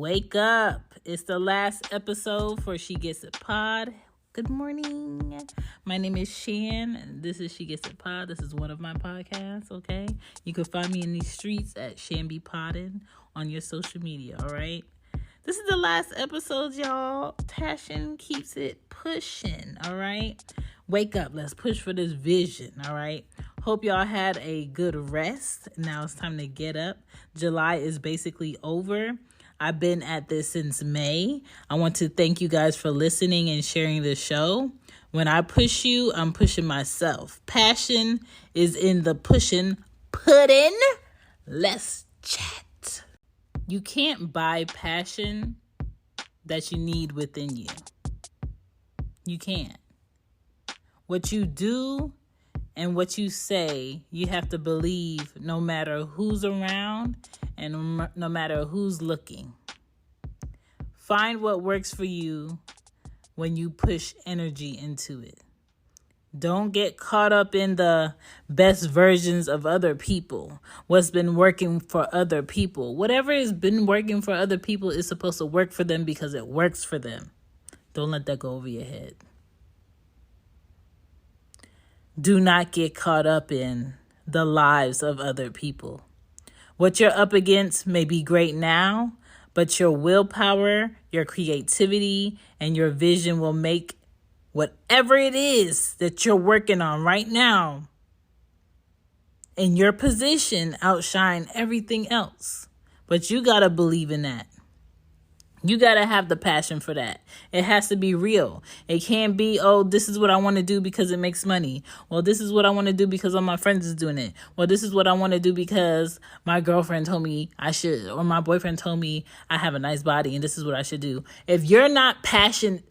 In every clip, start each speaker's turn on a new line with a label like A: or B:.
A: Wake up. It's the last episode for Shegetsitpod. Good morning. My name is Shan, and this is Shegetsitpod. This is one of my podcasts, okay? You can find me in these streets at ShanBePoddin on your social media, all right? This is the last episode, y'all. Passion keeps it pushing, all right? Wake up. Let's push for this vision, all right? Hope y'all had a good rest. Now it's time to get up. July is basically over. I've been at this since May. I want to thank you guys for listening and sharing the show. When I push you, I'm pushing myself. Passion is in the pushing. Pudding. Let's chat. You can't buy passion that you need within you. You can't. What you do and what you say, you have to believe no matter who's around and no matter who's looking. Find what works for you when you push energy into it. Don't get caught up in the best versions of other people. What's been working for other people. Whatever has been working for other people is supposed to work for them because it works for them. Don't let that go over your head. Do not get caught up in the lives of other people. What you're up against may be great now, but your willpower, your creativity, and your vision will make whatever it is that you're working on right now in your position outshine everything else. But you got to believe in that. You got to have the passion for that. It has to be real. It can't be, oh, this is what I want to do because it makes money. Well, this is what I want to do because all my friends is doing it. Well, this is what I want to do because my girlfriend told me I should, or my boyfriend told me I have a nice body and this is what I should do. If you're not passionate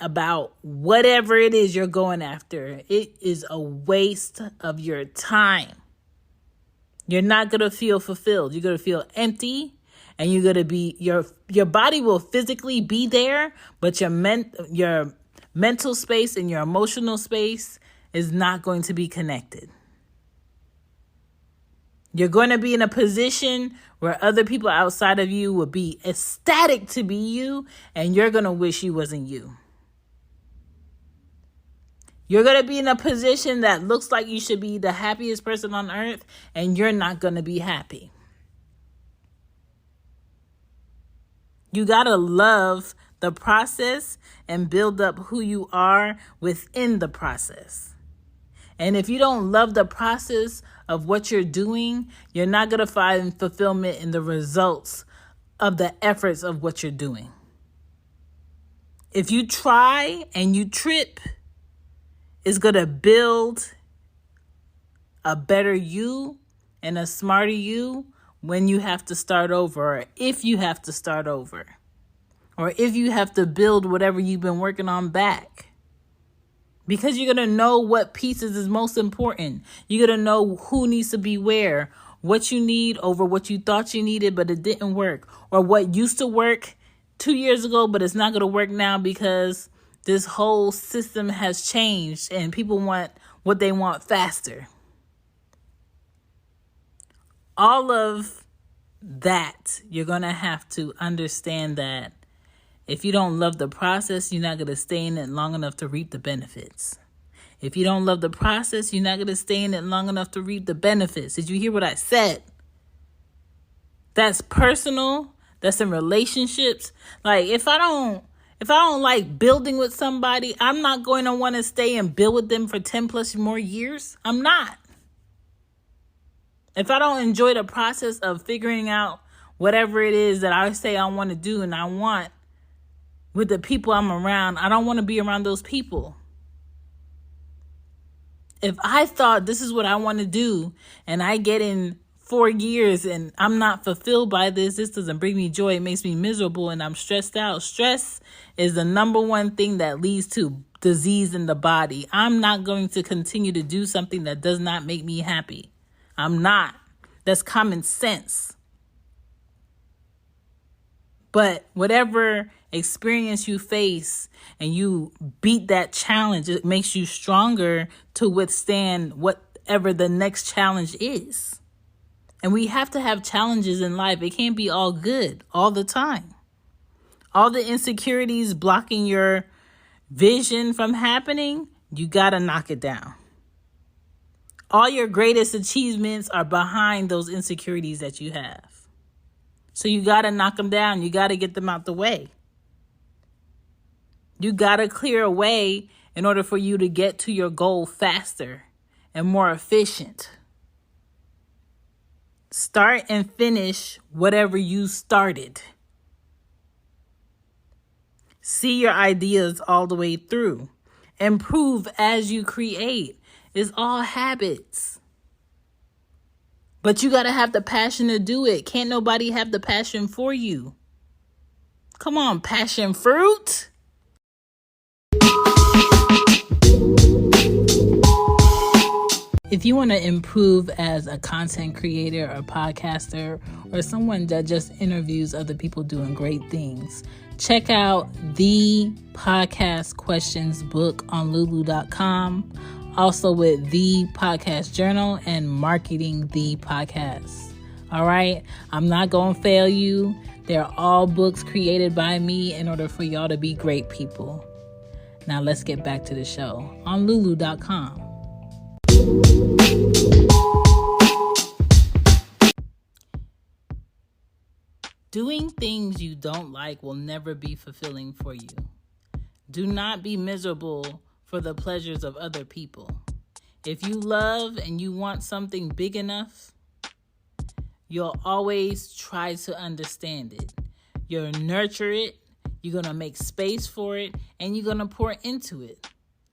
A: about whatever it is you're going after, it is a waste of your time. You're not going to feel fulfilled. You're going to feel empty. And you're going to be, your body will physically be there, but your mental space and your emotional space is not going to be connected. You're going to be in a position where other people outside of you will be ecstatic to be you, and you're going to wish you wasn't you. You're going to be in a position that looks like you should be the happiest person on earth, and you're not going to be happy. You got to love the process and build up who you are within the process. And if you don't love the process of what you're doing, you're not going to find fulfillment in the results of the efforts of what you're doing. If you try and you trip, it's going to build a better you and a smarter you when you have to start over, or if you have to start over, or if you have to build whatever you've been working on back. Because you're going to know what pieces is most important. You're going to know who needs to be where, what you need over what you thought you needed, but it didn't work, or what used to work 2 years ago, but it's not going to work now because this whole system has changed and people want what they want faster. All of that, you're going to have to understand that if you don't love the process, you're not going to stay in it long enough to reap the benefits. If you don't love the process, you're not going to stay in it long enough to reap the benefits. Did you hear what I said? That's personal. That's in relationships. Like if I don't like building with somebody, I'm not going to want to stay and build with them for 10 plus more years. I'm not. If I don't enjoy the process of figuring out whatever it is that I say I want to do and I want with the people I'm around, I don't want to be around those people. If I thought this is what I want to do and I get in 4 years and I'm not fulfilled by this doesn't bring me joy, it makes me miserable and I'm stressed out. Stress is the number one thing that leads to disease in the body. I'm not going to continue to do something that does not make me happy. I'm not. That's common sense. But whatever experience you face and you beat that challenge, it makes you stronger to withstand whatever the next challenge is. And we have to have challenges in life. It can't be all good all the time. All the insecurities blocking your vision from happening, you got to knock it down. All your greatest achievements are behind those insecurities that you have. So you got to knock them down. You got to get them out the way. You got to clear a way in order for you to get to your goal faster and more efficient. Start and finish whatever you started. See your ideas all the way through. Improve as you create. It's all habits. But you got to have the passion to do it. Can't nobody have the passion for you. Come on, passion fruit. If you want to improve as a content creator or podcaster or someone that just interviews other people doing great things, check out the Podcast Questions book on lulu.com. Also with the Podcast Journal and Marketing the Podcast. All right. I'm not going to fail you. They're all books created by me in order for y'all to be great people. Now let's get back to the show on lulu.com. Doing things you don't like will never be fulfilling for you. Do not be miserable for the pleasures of other people. If you love and you want something big enough, you'll always try to understand it. You'll nurture it. You're going to make space for it, and you're going to pour into it.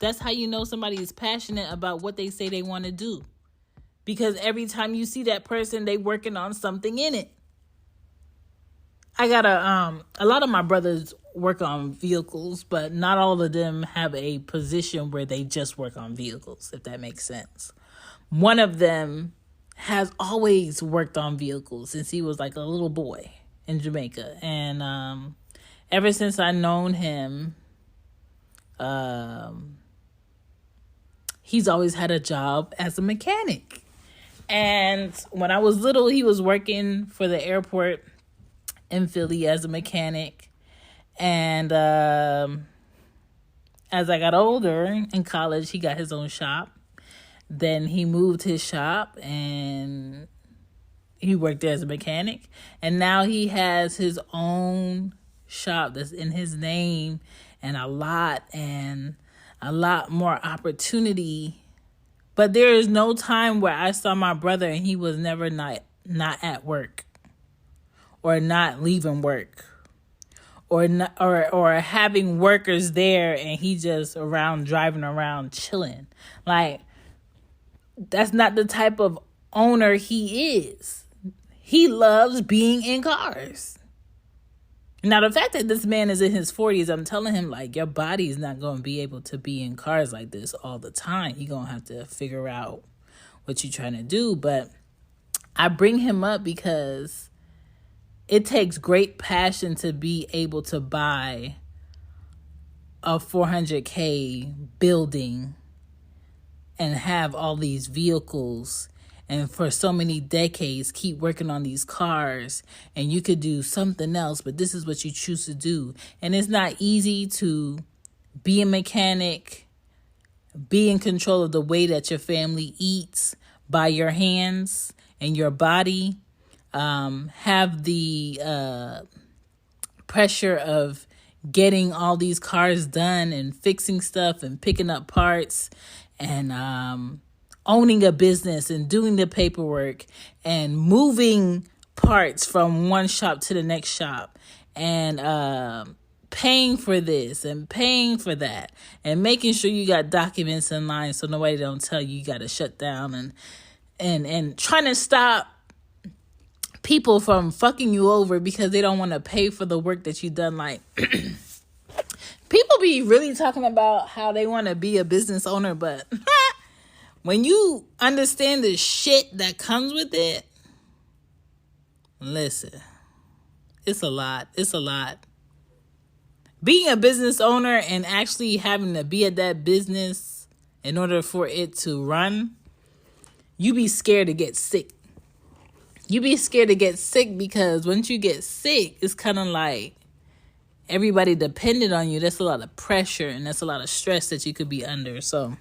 A: That's how you know somebody is passionate about what they say they want to do. Because every time you see that person, they working on something in it. I got a lot of my brothers work on vehicles, but not all of them have a position where they just work on vehicles, if that makes sense. One of them has always worked on vehicles since he was like a little boy in Jamaica. And ever since I known him, he's always had a job as a mechanic. And when I was little, he was working for the airport in Philly as a mechanic. And as I got older in college, he got his own shop. Then he moved his shop and he worked there as a mechanic. And now he has his own shop that's in his name and a lot more opportunity. But there is no time where I saw my brother and he was never not at work or not leaving work or having workers there and he just driving around chilling. Like, that's not the type of owner he is. He loves being in cars. Now, the fact that this man is in his 40s, I'm telling him, like, your body is not going to be able to be in cars like this all the time. You're going to have to figure out what you're trying to do. But I bring him up because it takes great passion to be able to buy a $400K building and have all these vehicles and for so many decades keep working on these cars, and you could do something else, but this is what you choose to do. And it's not easy to be a mechanic, be in control of the way that your family eats by your hands and your body, have the pressure of getting all these cars done and fixing stuff and picking up parts and owning a business and doing the paperwork and moving parts from one shop to the next shop and paying for this and paying for that and making sure you got documents in line so nobody don't tell you got to shut down and trying to stop people from fucking you over because they don't want to pay for the work that you done. Like, people be really talking about how they want to be a business owner, but when you understand the shit that comes with it, listen, it's a lot. It's a lot. Being a business owner and actually having to be at that business in order for it to run, you be scared to get sick. You be scared to get sick because once you get sick, it's kind of like everybody dependent on you. That's a lot of pressure and that's a lot of stress that you could be under. So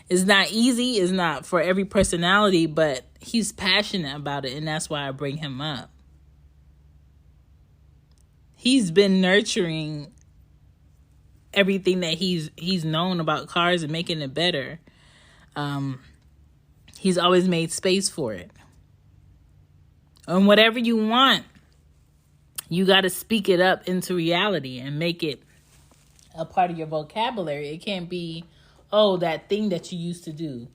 A: it's not easy. It's not for every personality, but he's passionate about it. And that's why I bring him up. He's been nurturing everything that he's known about cars and making it better. He's always made space for it. And whatever you want, you got to speak it up into reality and make it a part of your vocabulary. It can't be, oh, that thing that you used to do.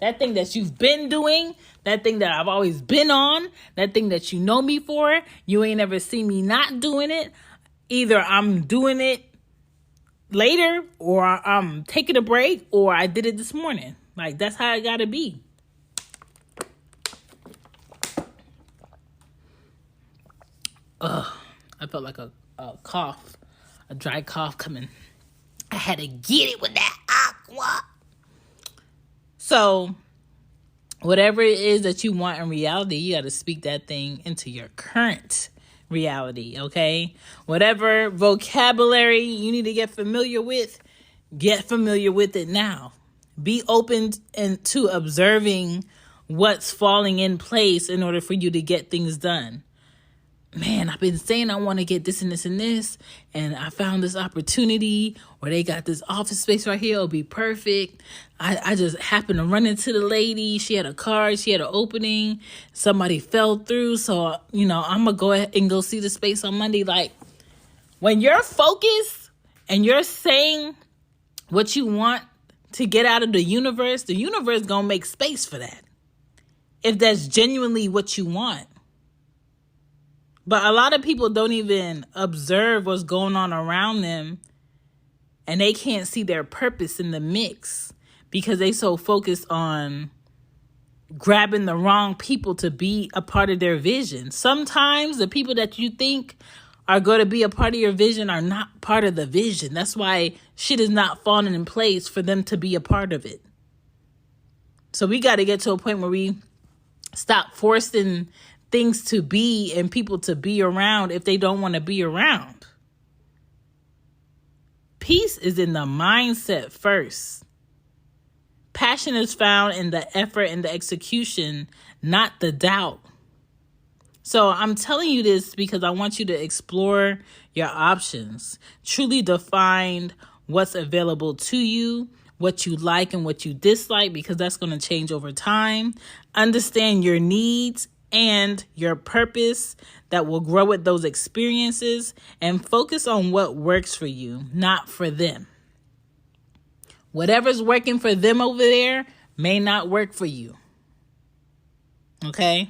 A: That thing that you've been doing, that thing that I've always been on, that thing that you know me for, you ain't ever seen me not doing it. Either I'm doing it later or I'm taking a break or I did it this morning. Like, that's how it got to be. I felt like a cough, a dry cough coming. I had to get it with that aqua. So, whatever it is that you want in reality, you got to speak that thing into your current reality, okay? Whatever vocabulary you need to get familiar with it now. Be open to observing what's falling in place in order for you to get things done. Man, I've been saying I want to get this and this and this, and I found this opportunity where they got this office space right here. It'll be perfect. I just happened to run into the lady. She had a card. She had an opening. Somebody fell through. So, I'm going to go ahead and go see the space on Monday. Like, when you're focused and you're saying what you want to get out of the universe going to make space for that. If that's genuinely what you want. But a lot of people don't even observe what's going on around them, and they can't see their purpose in the mix because they so focused on grabbing the wrong people to be a part of their vision. Sometimes the people that you think are going to be a part of your vision are not part of the vision. That's why shit is not falling in place for them to be a part of it. So we got to get to a point where we stop forcing things to be and people to be around if they don't want to be around. Peace is in the mindset first. Passion is found in the effort and the execution, not the doubt. So I'm telling you this because I want you to explore your options. Truly define what's available to you, what you like and what you dislike, because that's going to change over time. Understand your needs and your purpose that will grow with those experiences, and focus on what works for you, not for them. Whatever's working for them over there may not work for you. Okay?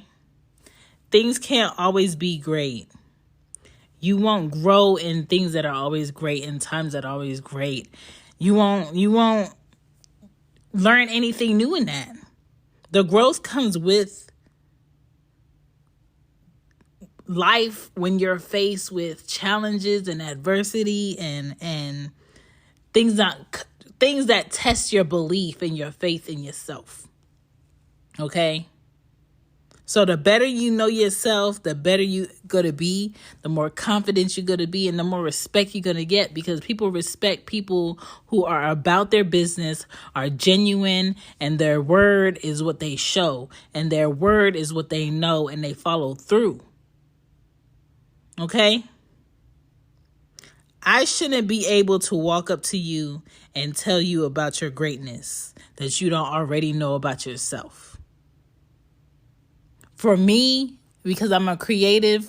A: Things can't always be great. You won't grow in things that are always great, in times that are always great. You won't learn anything new in that. The growth comes with life when you're faced with challenges and adversity and things that test your belief and your faith in yourself. Okay? So the better you know yourself, the better you're going to be, the more confidence you're going to be, and the more respect you're going to get, because people respect people who are about their business, are genuine, and their word is what they show, and their word is what they know, and they follow through. Okay? I shouldn't be able to walk up to you and tell you about your greatness that you don't already know about yourself. For me, because I'm a creative,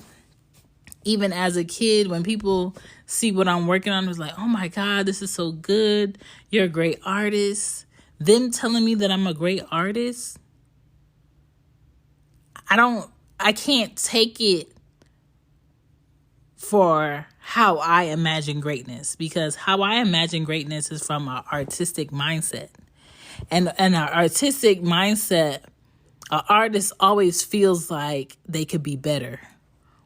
A: even as a kid, when people see what I'm working on, it's like, oh my God, this is so good. You're a great artist. Them telling me that I'm a great artist, I can't take it for how I imagine greatness, because how I imagine greatness is from an artistic mindset. And an artistic mindset, an artist always feels like they could be better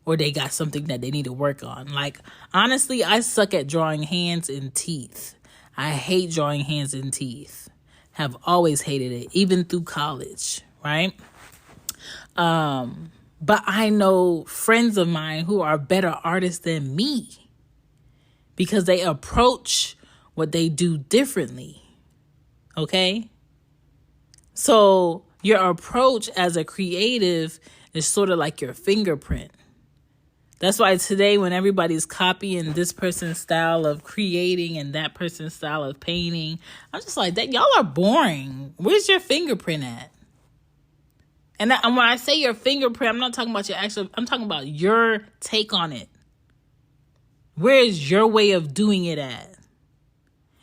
A: or they got something that they need to work on. Like, honestly, I suck at drawing hands and teeth. I hate drawing hands and teeth. Have always hated it, even through college, right? But I know friends of mine who are better artists than me because they approach what they do differently. Okay? So your approach as a creative is sort of like your fingerprint. That's why today when everybody's copying this person's style of creating and that person's style of painting, I'm just like, that y'all are boring. Where's your fingerprint at? And when I say your fingerprint, I'm not talking about your actual, I'm talking about your take on it. Where is your way of doing it at?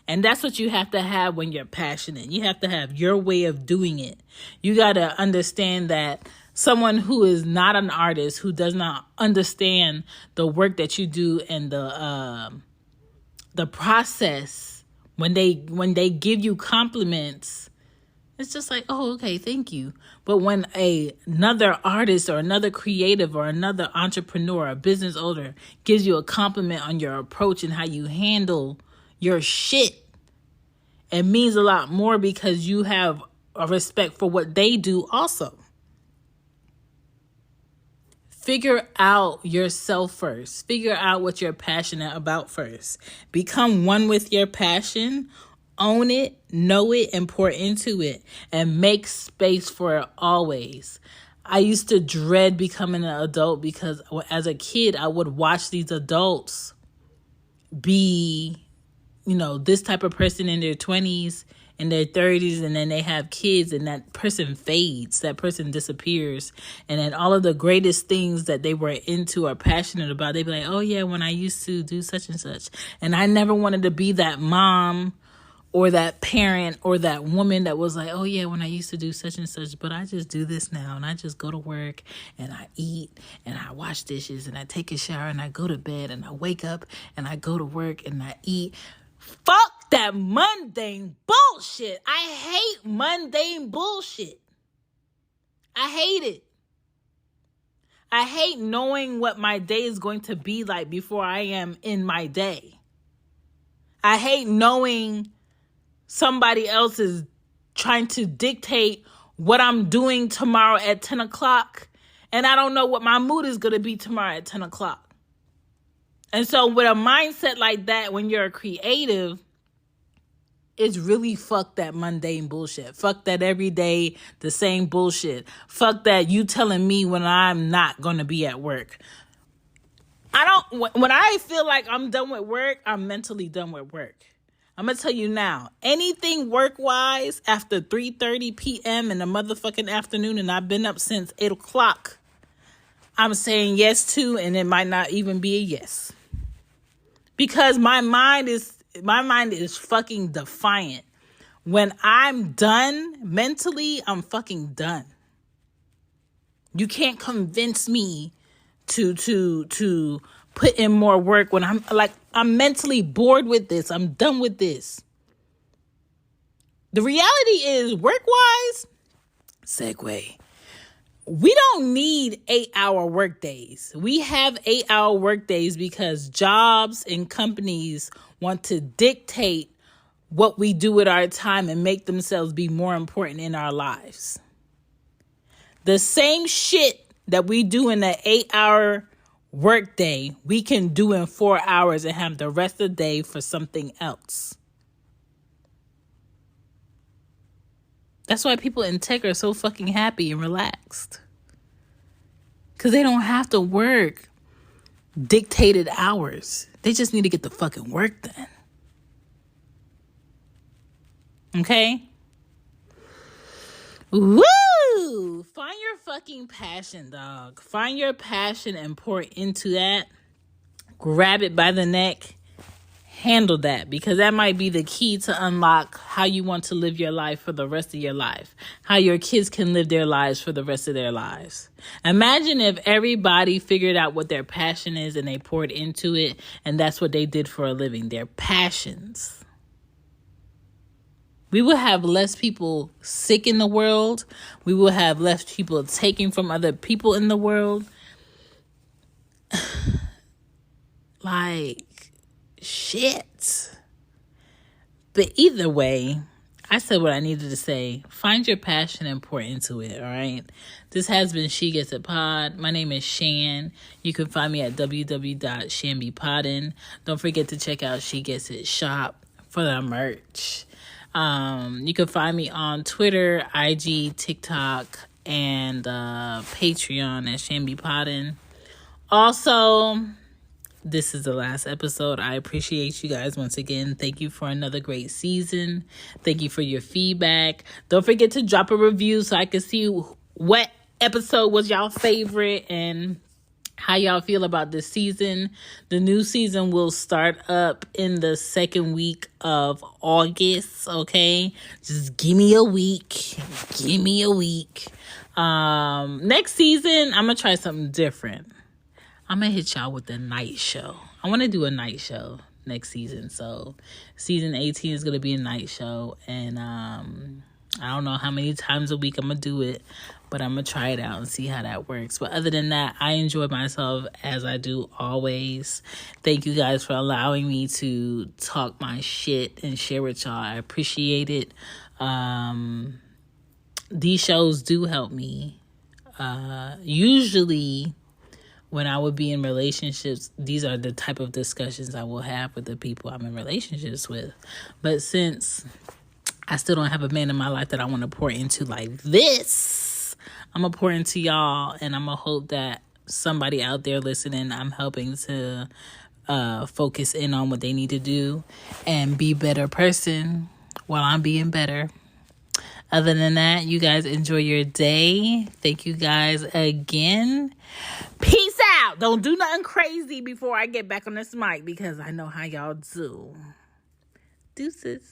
A: And that's what you have to have when you're passionate. You have to have your way of doing it. You got to understand that someone who is not an artist, who does not understand the work that you do and the process, when they give you compliments, it's just like, oh, okay, thank you. But when another artist or another creative or another entrepreneur or business owner gives you a compliment on your approach and how you handle your shit, it means a lot more because you have a respect for what they do also. Figure out yourself first. Figure out what you're passionate about first. Become one with your passion. Own it, know it, and pour into it. And make space for it always. I used to dread becoming an adult because as a kid, I would watch these adults be, this type of person in their 20s, in their 30s, and then they have kids, and that person fades, that person disappears. And then all of the greatest things that they were into or passionate about, they'd be like, oh yeah, when I used to do such and such. And I never wanted to be that mom or that parent or that woman that was like, oh yeah, when I used to do such and such, but I just do this now, and I just go to work and I eat and I wash dishes and I take a shower and I go to bed and I wake up and I go to work and I eat. Fuck that mundane bullshit. I hate mundane bullshit. I hate it. I hate knowing what my day is going to be like before I am in my day. I hate knowing somebody else is trying to dictate what I'm doing tomorrow at 10 o'clock, and I don't know what my mood is going to be tomorrow at 10 o'clock. And so with a mindset like that, when you're a creative, it's really fuck that mundane bullshit. Fuck that every day, the same bullshit. Fuck that you telling me when I'm not going to be at work. When I feel like I'm done with work, I'm mentally done with work. I'm going to tell you now, anything work-wise after 3:30 p.m. in the motherfucking afternoon, and I've been up since 8 o'clock, I'm saying yes to, and it might not even be a yes. Because my mind is fucking defiant. When I'm done mentally, I'm fucking done. You can't convince me to put in more work when I'm mentally bored with this. I'm done with this. The reality is, work-wise, segue. We don't need 8-hour work days. We have 8-hour work days because jobs and companies want to dictate what we do with our time and make themselves be more important in our lives. The same shit that we do in the 8-hour work day, we can do in 4 hours and have the rest of the day for something else. That's why people in tech are so fucking happy and relaxed. Because they don't have to work dictated hours. They just need to get the fucking work done. Okay? Woo! Find your fucking passion, dog. Find your passion and pour into that. Grab it by the neck. Handle that, because that might be the key to unlock how you want to live your life for the rest of your life. How your kids can live their lives for the rest of their lives. Imagine if everybody figured out what their passion is and they poured into it, and that's what they did for a living, their passions. We will have less people sick in the world. We will have less people taking from other people in the world. Shit. But either way, I said what I needed to say. Find your passion and pour into it, all right? This has been She Gets It Pod. My name is Shan. You can find me at www.shanbypoddin. Don't forget to check out She Gets It Shop for the merch. You can find me on Twitter, IG, TikTok, and Patreon at Shanbypoddin. Also, this is the last episode. I appreciate you guys once again. Thank you for another great season. Thank you for your feedback. Don't forget to drop a review so I can see what episode was y'all favorite and how y'all feel about this season. The new season will start up in the second week of August, okay? Just give me a week. Give me a week. Next season, I'm going to try something different. I'm going to hit y'all with the night show. I want to do a night show next season. So season 18 is going to be a night show. And I don't know how many times a week I'm going to do it, but I'm going to try it out and see how that works. But other than that, I enjoy myself as I do always. Thank you guys for allowing me to talk my shit and share with y'all. I appreciate it. These shows do help me. Usually when I would be in relationships, these are the type of discussions I will have with the people I'm in relationships with. But since I still don't have a man in my life that I want to pour into like this, I'm going to pour into y'all, and I'm going to hope that somebody out there listening, I'm helping to focus in on what they need to do and be a better person while I'm being better. Other than that, you guys enjoy your day. Thank you guys again. Peace out. Don't do nothing crazy before I get back on this mic because I know how y'all do. Deuces.